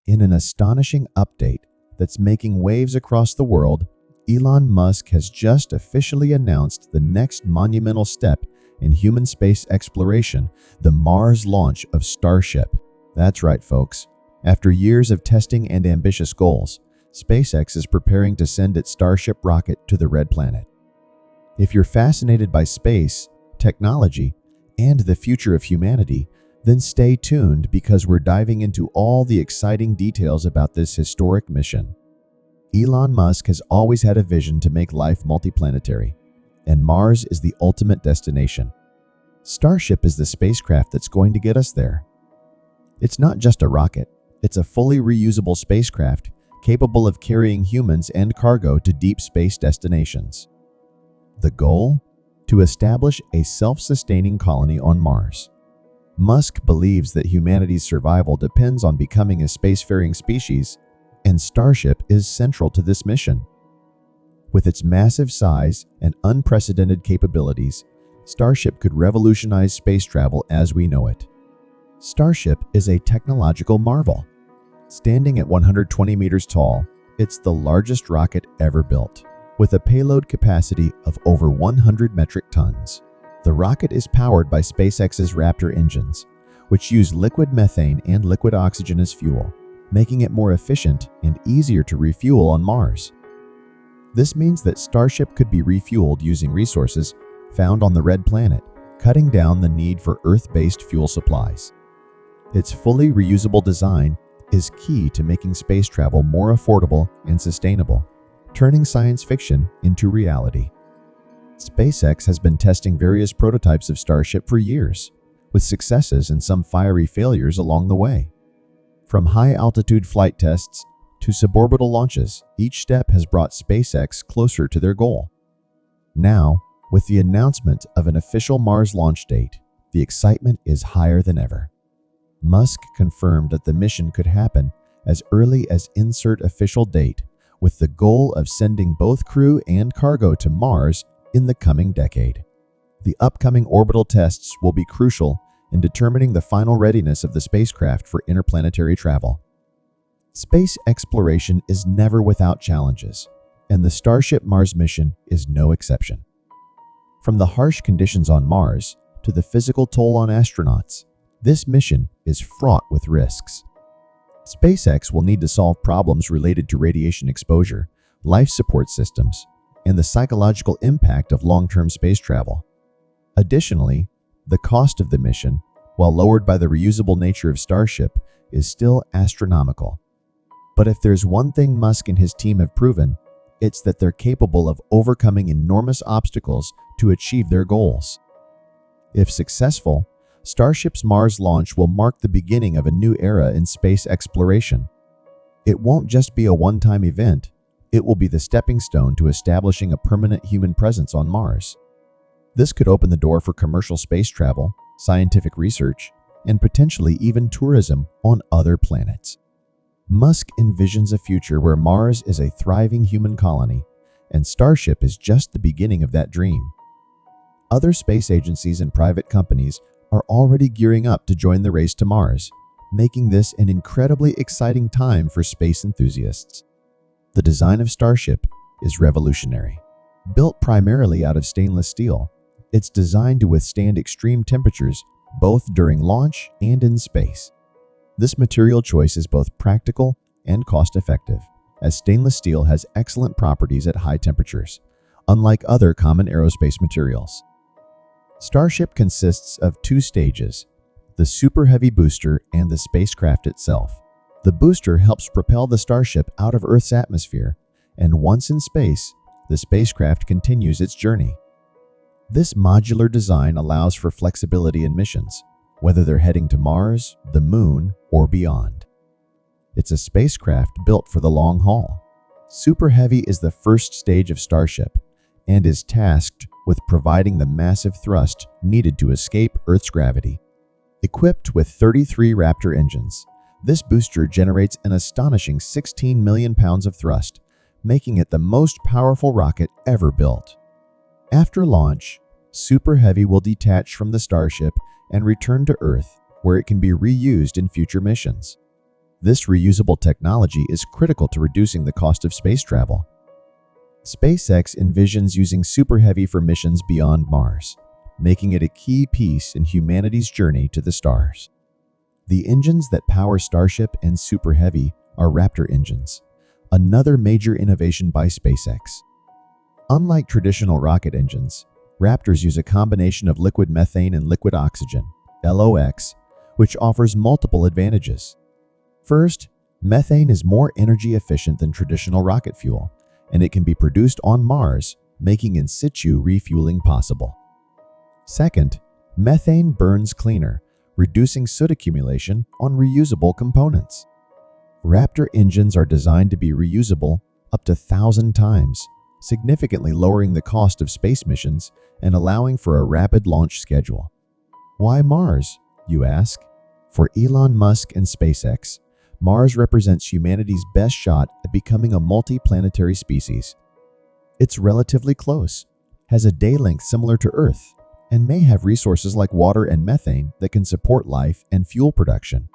In an astonishing update that's making waves across the world, Elon Musk has just officially announced the next monumental step in human space exploration, the Mars launch of Starship. That's right, folks. After years of testing and ambitious goals, SpaceX is preparing to send its Starship rocket to the Red Planet. If you're fascinated by space, technology, and the future of humanity, then stay tuned because we're diving into all the exciting details about this historic mission. Elon Musk has always had a vision to make life multiplanetary, and Mars is the ultimate destination. Starship is the spacecraft that's going to get us there. It's not just a rocket, it's a fully reusable spacecraft capable of carrying humans and cargo to deep space destinations. The goal? To establish a self-sustaining colony on Mars. Musk believes that humanity's survival depends on becoming a spacefaring species, and Starship is central to this mission. With its massive size and unprecedented capabilities, Starship could revolutionize space travel as we know it. Starship is a technological marvel. Standing at 120 meters tall, it's the largest rocket ever built, with a payload capacity of over 100 metric tons. The rocket is powered by SpaceX's Raptor engines, which use liquid methane and liquid oxygen as fuel, making it more efficient and easier to refuel on Mars. This means that Starship could be refueled using resources found on the Red Planet, cutting down the need for Earth-based fuel supplies. Its fully reusable design is key to making space travel more affordable and sustainable, turning science fiction into reality. SpaceX has been testing various prototypes of Starship for years, with successes and some fiery failures along the way. From high-altitude flight tests to suborbital launches, each step has brought SpaceX closer to their goal. Now, with the announcement of an official Mars launch date, the excitement is higher than ever. Musk confirmed that the mission could happen as early as insert official date, with the goal of sending both crew and cargo to Mars in the coming decade. The upcoming orbital tests will be crucial in determining the final readiness of the spacecraft for interplanetary travel. Space exploration is never without challenges, and the Starship Mars mission is no exception. From the harsh conditions on Mars to the physical toll on astronauts, this mission is fraught with risks. SpaceX will need to solve problems related to radiation exposure, life support systems, and the psychological impact of long-term space travel. Additionally, the cost of the mission, while lowered by the reusable nature of Starship, is still astronomical. But if there's one thing Musk and his team have proven, it's that they're capable of overcoming enormous obstacles to achieve their goals. If successful, Starship's Mars launch will mark the beginning of a new era in space exploration. It won't just be a one-time event. It will be the stepping stone to establishing a permanent human presence on Mars. This could open the door for commercial space travel, scientific research, and potentially even tourism on other planets. Musk envisions a future where Mars is a thriving human colony, and Starship is just the beginning of that dream. Other space agencies and private companies are already gearing up to join the race to Mars, making this an incredibly exciting time for space enthusiasts. The design of Starship is revolutionary. Built primarily out of stainless steel, it's designed to withstand extreme temperatures both during launch and in space. This material choice is both practical and cost-effective, as stainless steel has excellent properties at high temperatures, unlike other common aerospace materials. Starship consists of two stages, the Super Heavy booster and the spacecraft itself. The booster helps propel the Starship out of Earth's atmosphere, and once in space, the spacecraft continues its journey. This modular design allows for flexibility in missions, whether they're heading to Mars, the Moon, or beyond. It's a spacecraft built for the long haul. Super Heavy is the first stage of Starship and is tasked with providing the massive thrust needed to escape Earth's gravity. Equipped with 33 Raptor engines, this booster generates an astonishing 16 million pounds of thrust, making it the most powerful rocket ever built. After launch, Super Heavy will detach from the Starship and return to Earth, where it can be reused in future missions. This reusable technology is critical to reducing the cost of space travel. SpaceX envisions using Super Heavy for missions beyond Mars, making it a key piece in humanity's journey to the stars. The engines that power Starship and Super Heavy are Raptor engines, another major innovation by SpaceX. Unlike traditional rocket engines, Raptors use a combination of liquid methane and liquid oxygen, LOX, which offers multiple advantages. First, methane is more energy efficient than traditional rocket fuel, and it can be produced on Mars, making in situ refueling possible. Second, methane burns cleaner, reducing soot accumulation on reusable components. Raptor engines are designed to be reusable up to 1,000 times, significantly lowering the cost of space missions and allowing for a rapid launch schedule. Why Mars, you ask? For Elon Musk and SpaceX, Mars represents humanity's best shot at becoming a multi-planetary species. It's relatively close, has a day length similar to Earth, and may have resources like water and methane that can support life and fuel production.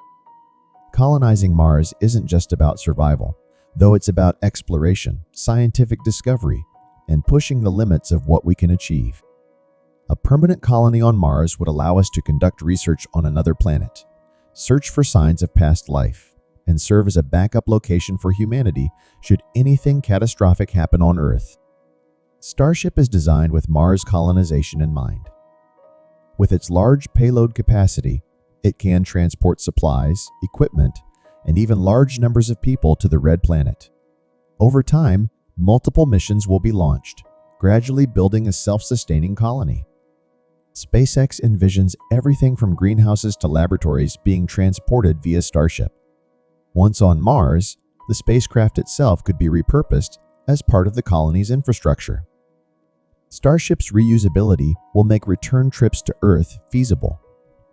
Colonizing Mars isn't just about survival, though it's about exploration, scientific discovery, and pushing the limits of what we can achieve. A permanent colony on Mars would allow us to conduct research on another planet, search for signs of past life, and serve as a backup location for humanity should anything catastrophic happen on Earth. Starship is designed with Mars colonization in mind. With its large payload capacity, it can transport supplies, equipment, and even large numbers of people to the Red Planet. Over time, multiple missions will be launched, gradually building a self-sustaining colony. SpaceX envisions everything from greenhouses to laboratories being transported via Starship. Once on Mars, the spacecraft itself could be repurposed as part of the colony's infrastructure. Starship's reusability will make return trips to Earth feasible,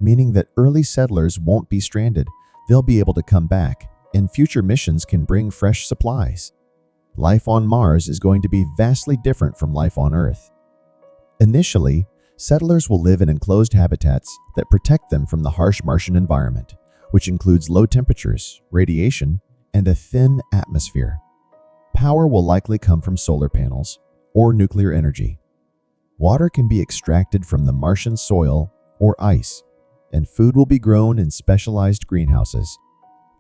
meaning that early settlers won't be stranded. They'll be able to come back, and future missions can bring fresh supplies. Life on Mars is going to be vastly different from life on Earth. Initially, settlers will live in enclosed habitats that protect them from the harsh Martian environment, which includes low temperatures, radiation, and a thin atmosphere. Power will likely come from solar panels or nuclear energy. Water can be extracted from the Martian soil or ice, and food will be grown in specialized greenhouses.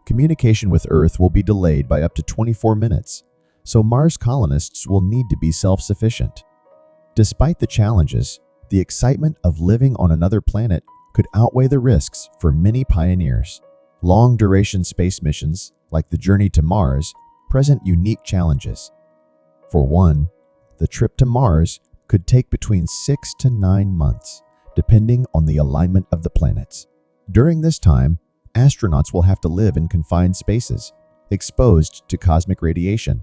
Communication with Earth will be delayed by up to 24 minutes, so Mars colonists will need to be self-sufficient. Despite the challenges, the excitement of living on another planet could outweigh the risks for many pioneers. Long-duration space missions, like the journey to Mars, present unique challenges. For one, the trip to Mars could take between 6 to 9 months, depending on the alignment of the planets. During this time, astronauts will have to live in confined spaces, exposed to cosmic radiation,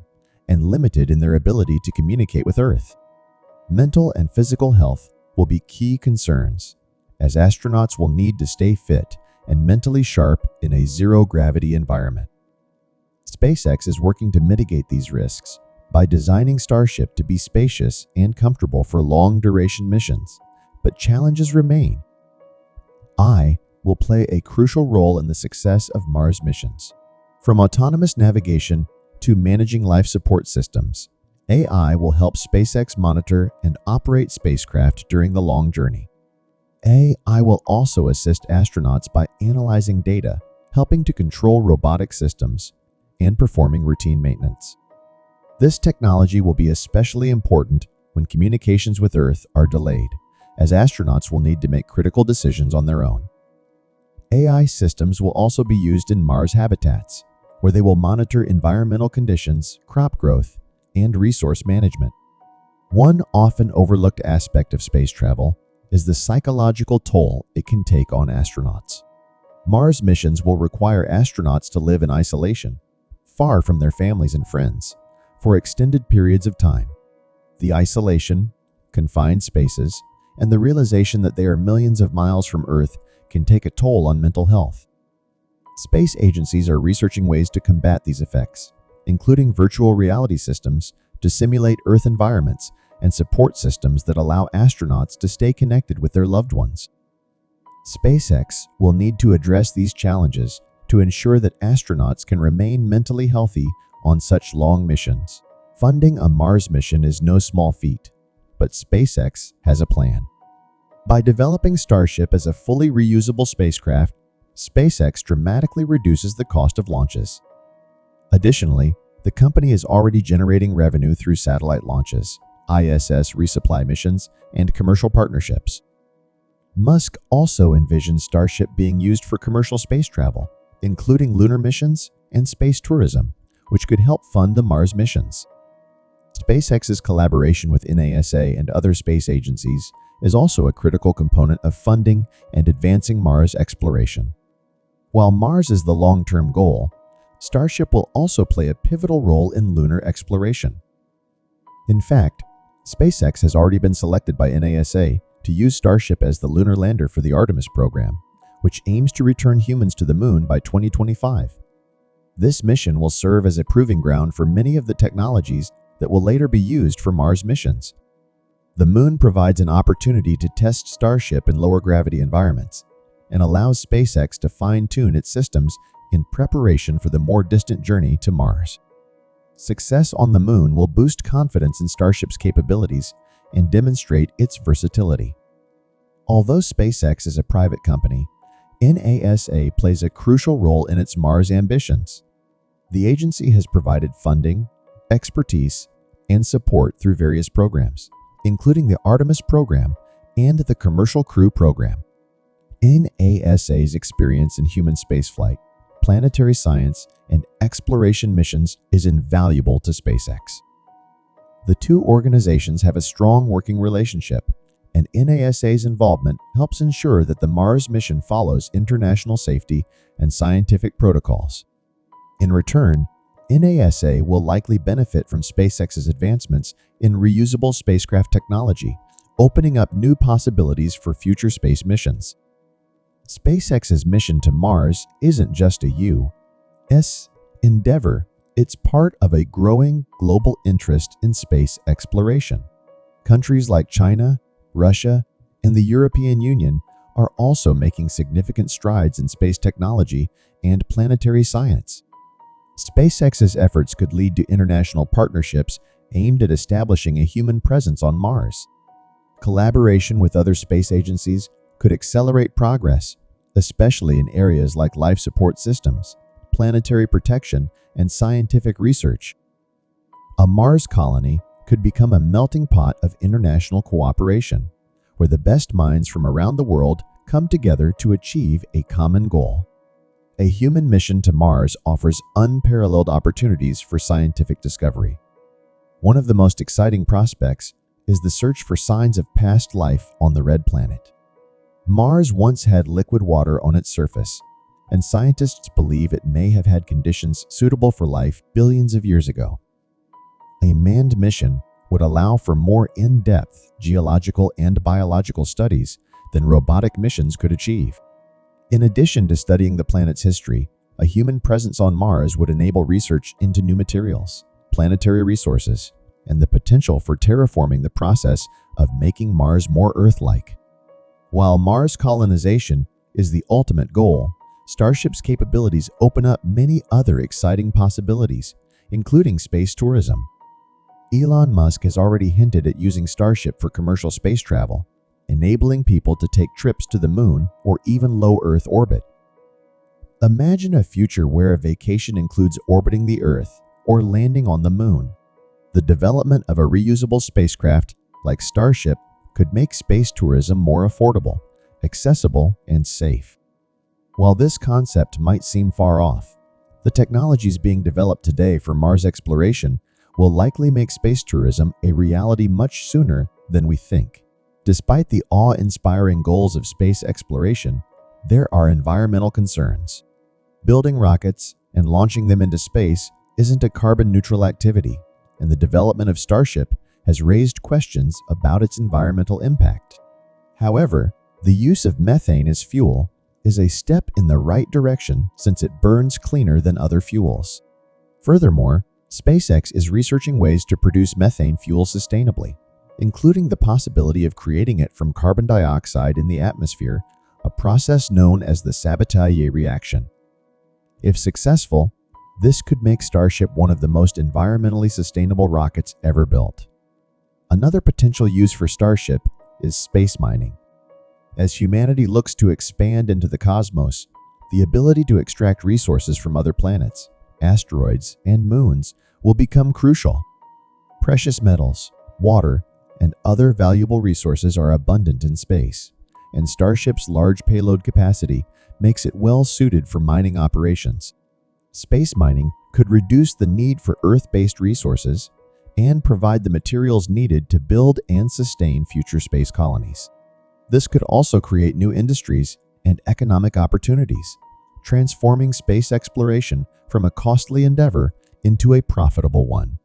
and limited in their ability to communicate with Earth. Mental and physical health will be key concerns, as astronauts will need to stay fit and mentally sharp in a zero-gravity environment. SpaceX is working to mitigate these risks by designing Starship to be spacious and comfortable for long-duration missions, but challenges remain. AI will play a crucial role in the success of Mars missions. From autonomous navigation to managing life support systems, AI will help SpaceX monitor and operate spacecraft during the long journey. AI will also assist astronauts by analyzing data, helping to control robotic systems, and performing routine maintenance. This technology will be especially important when communications with Earth are delayed, as astronauts will need to make critical decisions on their own. AI systems will also be used in Mars habitats, where they will monitor environmental conditions, crop growth, and resource management. One often overlooked aspect of space travel is the psychological toll it can take on astronauts. Mars missions will require astronauts to live in isolation, far from their families and friends, for extended periods of time. The isolation, confined spaces, and the realization that they are millions of miles from Earth can take a toll on mental health. Space agencies are researching ways to combat these effects, including virtual reality systems to simulate Earth environments and support systems that allow astronauts to stay connected with their loved ones. SpaceX will need to address these challenges to ensure that astronauts can remain mentally healthy on such long missions. Funding a Mars mission is no small feat, but SpaceX has a plan. By developing Starship as a fully reusable spacecraft, SpaceX dramatically reduces the cost of launches. Additionally, the company is already generating revenue through satellite launches, ISS resupply missions, and commercial partnerships. Musk also envisions Starship being used for commercial space travel, including lunar missions and space tourism, which could help fund the Mars missions. SpaceX's collaboration with NASA and other space agencies is also a critical component of funding and advancing Mars exploration. While Mars is the long-term goal, Starship will also play a pivotal role in lunar exploration. In fact, SpaceX has already been selected by NASA to use Starship as the lunar lander for the Artemis program, which aims to return humans to the moon by 2025. This mission will serve as a proving ground for many of the technologies that will later be used for Mars missions. The moon provides an opportunity to test Starship in lower gravity environments and allows SpaceX to fine-tune its systems in preparation for the more distant journey to Mars. Success on the moon will boost confidence in Starship's capabilities and demonstrate its versatility. Although SpaceX is a private company, NASA plays a crucial role in its Mars ambitions. The agency has provided funding, expertise, and support through various programs, including the Artemis program and the Commercial Crew program. NASA's experience in human spaceflight, planetary science, and exploration missions is invaluable to SpaceX. The two organizations have a strong working relationship, and NASA's involvement helps ensure that the Mars mission follows international safety and scientific protocols. In return, NASA will likely benefit from SpaceX's advancements in reusable spacecraft technology, opening up new possibilities for future space missions. SpaceX's mission to Mars isn't just a U.S. endeavor, it's part of a growing global interest in space exploration. Countries like China, Russia, and the European Union are also making significant strides in space technology and planetary science. SpaceX's efforts could lead to international partnerships aimed at establishing a human presence on Mars. Collaboration with other space agencies could accelerate progress, especially in areas like life support systems, planetary protection, and scientific research. A Mars colony could become a melting pot of international cooperation, where the best minds from around the world come together to achieve a common goal. A human mission to Mars offers unparalleled opportunities for scientific discovery. One of the most exciting prospects is the search for signs of past life on the red planet. Mars once had liquid water on its surface, and scientists believe it may have had conditions suitable for life billions of years ago. A manned mission would allow for more in-depth geological and biological studies than robotic missions could achieve. In addition to studying the planet's history, a human presence on Mars would enable research into new materials, planetary resources, and the potential for terraforming the process of making Mars more Earth-like. While Mars colonization is the ultimate goal, Starship's capabilities open up many other exciting possibilities, including space tourism. Elon Musk has already hinted at using Starship for commercial space travel, enabling people to take trips to the moon or even low Earth orbit. Imagine a future where a vacation includes orbiting the Earth or landing on the moon. The development of a reusable spacecraft like Starship could make space tourism more affordable, accessible, and safe. While this concept might seem far off, the technologies being developed today for Mars exploration will likely make space tourism a reality much sooner than we think. Despite the awe-inspiring goals of space exploration, there are environmental concerns. Building rockets and launching them into space isn't a carbon-neutral activity, and the development of Starship has raised questions about its environmental impact. However, the use of methane as fuel is a step in the right direction since it burns cleaner than other fuels. Furthermore, SpaceX is researching ways to produce methane fuel sustainably, including the possibility of creating it from carbon dioxide in the atmosphere, a process known as the Sabatier reaction. If successful, this could make Starship one of the most environmentally sustainable rockets ever built. Another potential use for Starship is space mining. As humanity looks to expand into the cosmos, the ability to extract resources from other planets, asteroids, and moons will become crucial. Precious metals, water, and other valuable resources are abundant in space, and Starship's large payload capacity makes it well suited for mining operations. Space mining could reduce the need for Earth-based resources and provide the materials needed to build and sustain future space colonies. This could also create new industries and economic opportunities, transforming space exploration from a costly endeavor into a profitable one.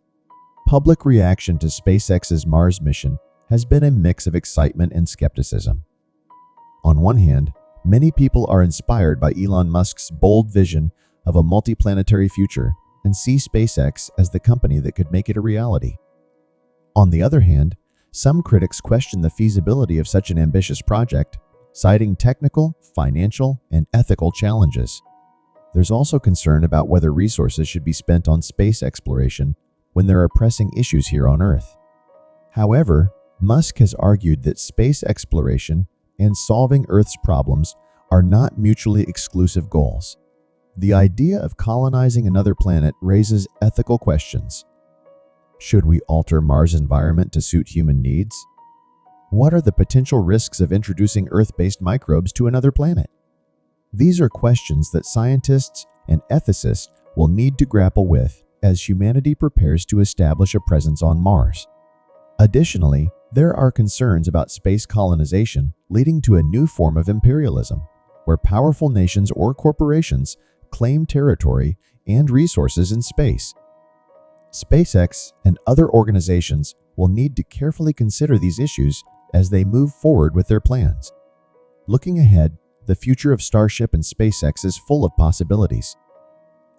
Public reaction to SpaceX's Mars mission has been a mix of excitement and skepticism. On one hand, many people are inspired by Elon Musk's bold vision of a multiplanetary future and see SpaceX as the company that could make it a reality. On the other hand, some critics question the feasibility of such an ambitious project, citing technical, financial, and ethical challenges. There's also concern about whether resources should be spent on space exploration when there are pressing issues here on Earth. However, Musk has argued that space exploration and solving Earth's problems are not mutually exclusive goals. The idea of colonizing another planet raises ethical questions. Should we alter Mars' environment to suit human needs? What are the potential risks of introducing Earth-based microbes to another planet? These are questions that scientists and ethicists will need to grapple with as humanity prepares to establish a presence on Mars. Additionally, there are concerns about space colonization leading to a new form of imperialism, where powerful nations or corporations claim territory and resources in space. SpaceX and other organizations will need to carefully consider these issues as they move forward with their plans. Looking ahead, the future of Starship and SpaceX is full of possibilities.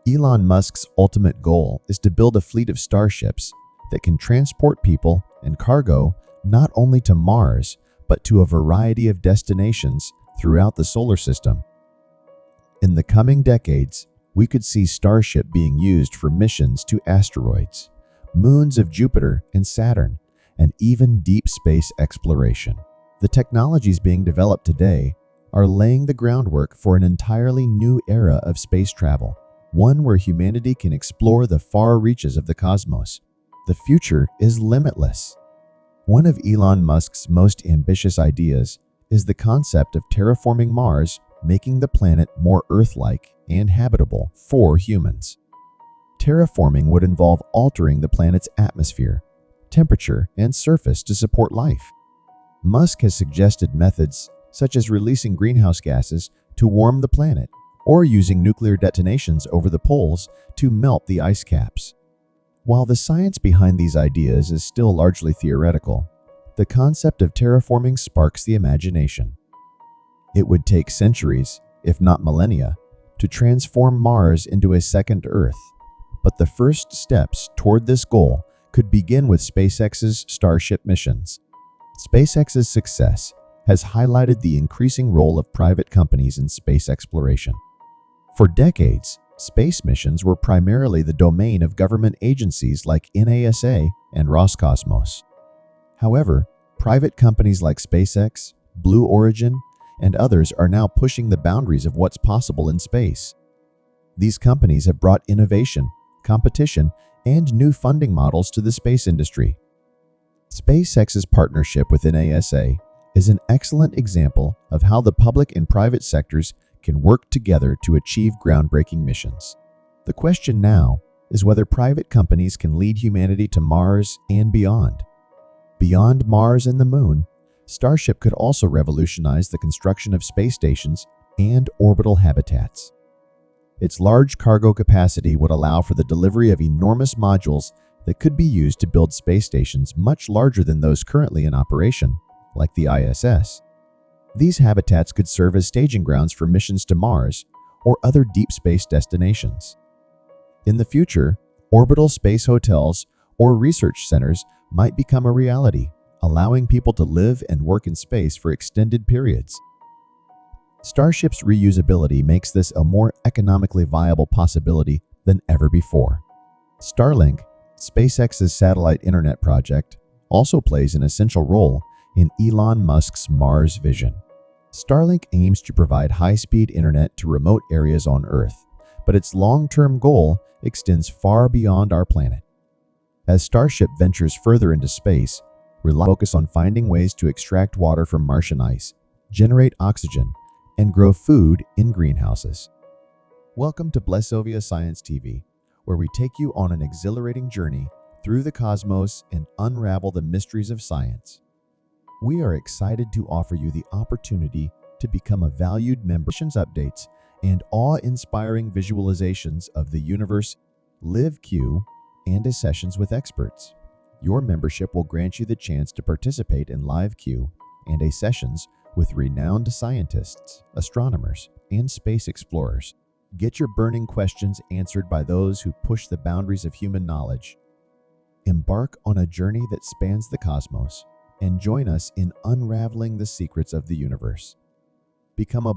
Elon Musk's ultimate goal is to build a fleet of Starships that can transport people and cargo not only to Mars, but to a variety of destinations throughout the solar system. In the coming decades, we could see Starship being used for missions to asteroids, moons of Jupiter and Saturn, and even deep space exploration. The technologies being developed today are laying the groundwork for an entirely new era of space travel, one where humanity can explore the far reaches of the cosmos. The future is limitless. One of Elon Musk's most ambitious ideas is the concept of terraforming Mars, making the planet more Earth-like and habitable for humans. Terraforming would involve altering the planet's atmosphere, temperature, and surface to support life. Musk has suggested methods such as releasing greenhouse gases to warm the planet or using nuclear detonations over the poles to melt the ice caps. While the science behind these ideas is still largely theoretical, the concept of terraforming sparks the imagination. It would take centuries, if not millennia, to transform Mars into a second Earth, but the first steps toward this goal could begin with SpaceX's Starship missions. SpaceX's success has highlighted the increasing role of private companies in space exploration. For decades, space missions were primarily the domain of government agencies like NASA and Roscosmos. However, private companies like SpaceX, Blue Origin, and others are now pushing the boundaries of what's possible in space. These companies have brought innovation, competition, and new funding models to the space industry. SpaceX's partnership with NASA is an excellent example of how the public and private sectors can work together to achieve groundbreaking missions. The question now is whether private companies can lead humanity to Mars and beyond. Beyond Mars and the Moon, Starship could also revolutionize the construction of space stations and orbital habitats. Its large cargo capacity would allow for the delivery of enormous modules that could be used to build space stations much larger than those currently in operation, like the ISS. These habitats could serve as staging grounds for missions to Mars or other deep space destinations. In the future, orbital space hotels or research centers might become a reality, allowing people to live and work in space for extended periods. Starship's reusability makes this a more economically viable possibility than ever before. Starlink, SpaceX's satellite internet project, also plays an essential role in Elon Musk's Mars vision. Starlink aims to provide high-speed internet to remote areas on Earth, but its long-term goal extends far beyond our planet. As Starship ventures further into space, we'll focus on finding ways to extract water from Martian ice, generate oxygen, and grow food in greenhouses. Welcome to Blessovia Science TV, where we take you on an exhilarating journey through the cosmos and unravel the mysteries of science. We are excited to offer you the opportunity to become a valued member. Updates and awe-inspiring visualizations of the universe, live Q, and sessions with experts. Your membership will grant you the chance to participate in live Q and sessions with renowned scientists, astronomers, and space explorers. Get your burning questions answered by those who push the boundaries of human knowledge. Embark on a journey that spans the cosmos and join us in unraveling the secrets of the universe. Become a